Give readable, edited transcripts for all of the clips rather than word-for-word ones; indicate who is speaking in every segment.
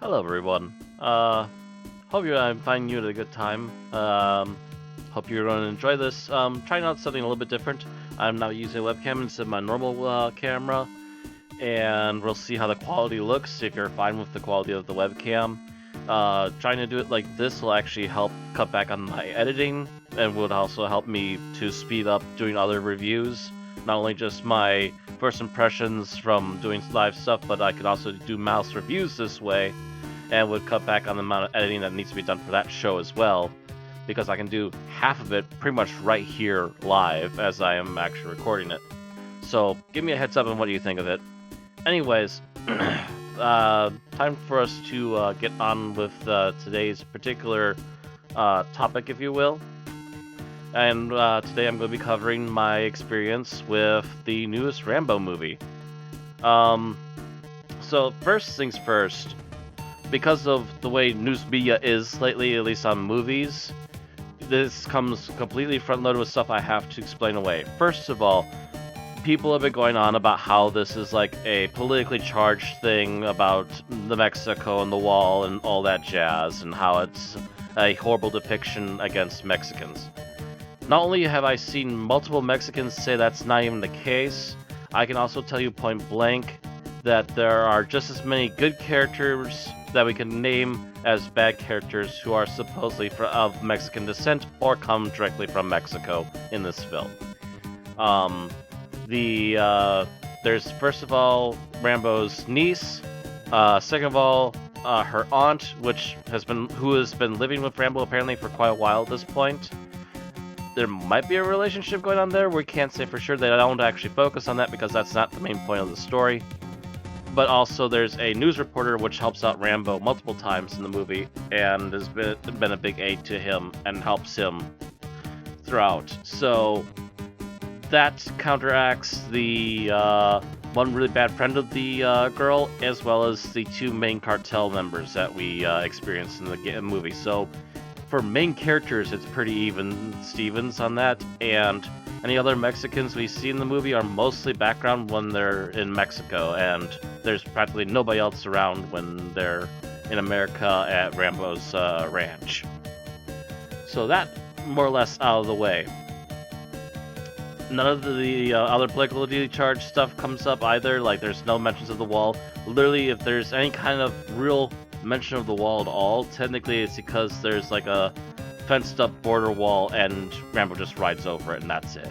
Speaker 1: Hello, everyone. Hope I'm finding you at a good time. Hope you're going to enjoy this. Trying out something a little bit different. I'm now using a webcam instead of my normal camera, and we'll see how the quality looks. If you're fine with the quality of the webcam, trying to do it like this will actually help cut back on my editing, and would also help me to speed up doing other reviews. Not only just my first impressions from doing live stuff, but I could also do mouse reviews this way and would cut back on the amount of editing that needs to be done for that show as well, because I can do half of it pretty much right here live as I am actually recording it. So give me a heads up on what you think of it. Anyways, time for us to get on with today's particular topic, if you will. And today I'm going to be covering my experience with the newest Rambo movie. So first things first, because of the way news media is lately, at least on movies, this comes completely front-loaded with stuff I have to explain away. First of all, people have been going on about how this is like a politically charged thing about the Mexico and the wall and all that jazz, and how it's a horrible depiction against Mexicans. Not only have I seen multiple Mexicans say that's not even the case, I can also tell you point blank that there are just as many good characters that we can name as bad characters who are supposedly of Mexican descent or come directly from Mexico in this film. There's first of all Rambo's niece, second of all her aunt, who has been living with Rambo apparently for quite a while at this point. There might be a relationship going on there. We can't say for sure. They don't actually focus on that because that's not the main point of the story. But also there's a news reporter which helps out Rambo multiple times in the movie and has been a big aid to him and helps him throughout. So that counteracts the one really bad friend of the girl, as well as the two main cartel members that we experience in the movie. So for main characters, it's pretty even Stevens on that, and any other Mexicans we see in the movie are mostly background when they're in Mexico, and there's practically nobody else around when they're in America at Rambo's ranch. So that, more or less, out of the way. None of the other politically charged stuff comes up either, like there's no mentions of the wall. Literally, if there's any kind of real mention of the wall at all, technically it's because there's like a fenced up border wall and Rambo just rides over it and that's it.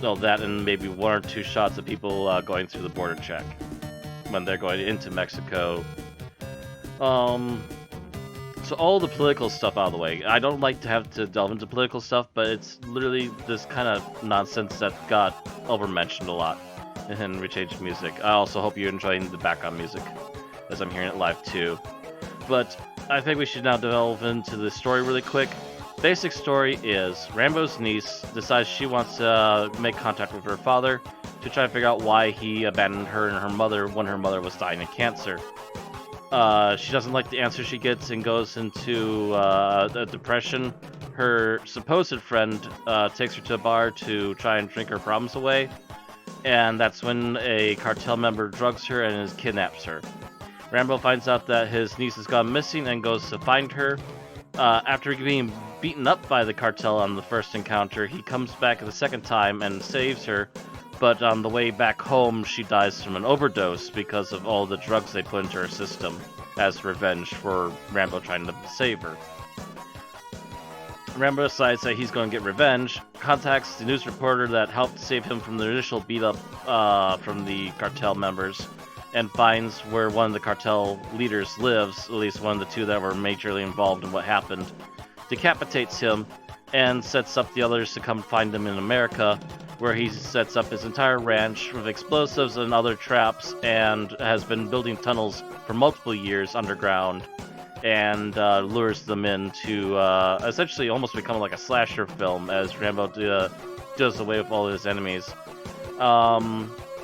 Speaker 1: So that and maybe one or two shots of people going through the border check when they're going into Mexico. So all the political stuff out of the way. I don't like to have to delve into political stuff, but it's literally this kind of nonsense that got over-mentioned a lot in Rechanged Music. I also hope you're enjoying the background music, as I'm hearing it live too. But I think we should now delve into the story really quick. Basic story is Rambo's niece decides she wants to make contact with her father to try to figure out why he abandoned her and her mother when her mother was dying of cancer. She doesn't like the answer she gets and goes into a depression. Her supposed friend takes her to a bar to try and drink her problems away, and that's when a cartel member drugs her and kidnaps her. Rambo finds out that his niece has gone missing and goes to find her. After being beaten up by the cartel on the first encounter, he comes back the second time and saves her, but on the way back home she dies from an overdose because of all the drugs they put into her system as revenge for Rambo trying to save her. Rambo decides that he's going to get revenge, contacts the news reporter that helped save him from the initial beat-up from the cartel members, and finds where one of the cartel leaders lives, at least one of the two that were majorly involved in what happened, decapitates him, and sets up the others to come find him in America, where he sets up his entire ranch with explosives and other traps, and has been building tunnels for multiple years underground, and lures them in to essentially almost become like a slasher film as Rambo does away with all his enemies.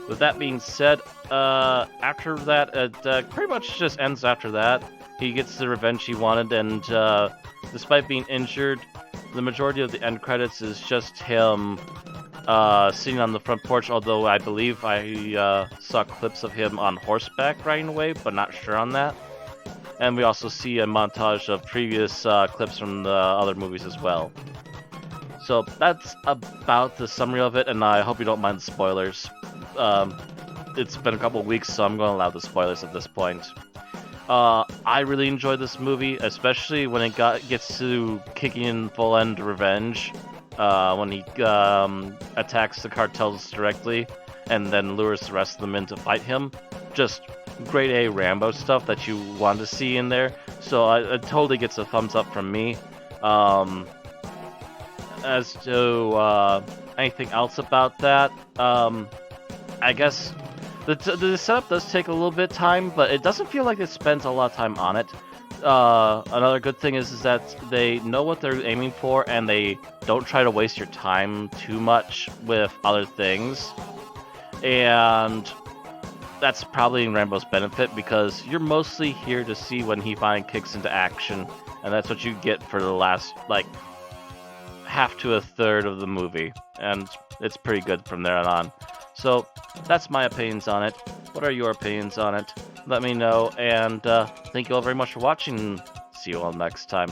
Speaker 1: With that being said, after that, it pretty much just ends after that. He gets the revenge he wanted, and despite being injured, the majority of the end credits is just him sitting on the front porch, although I believe I saw clips of him on horseback riding away, but not sure on that. And we also see a montage of previous clips from the other movies as well. So that's about the summary of it, and I hope you don't mind the spoilers. It's been a couple weeks, so I'm going to allow the spoilers at this point. I really enjoyed this movie, especially when it gets to kicking in full end revenge. When he attacks the cartels directly, and then lures the rest of them in to fight him. Just grade A Rambo stuff that you want to see in there. So it totally gets a thumbs up from me. As to anything else about that, I guess the setup does take a little bit of time, but it doesn't feel like it spends a lot of time on it. Another good thing is that they know what they're aiming for, and they don't try to waste your time too much with other things. And that's probably in Rambo's benefit, because you're mostly here to see when he finally kicks into action, and that's what you get for the last, like, half to a third of the movie, and it's pretty good from there on. So that's my opinions on it. What are your opinions on it? Let me know, and thank you all very much for watching. See you all next time.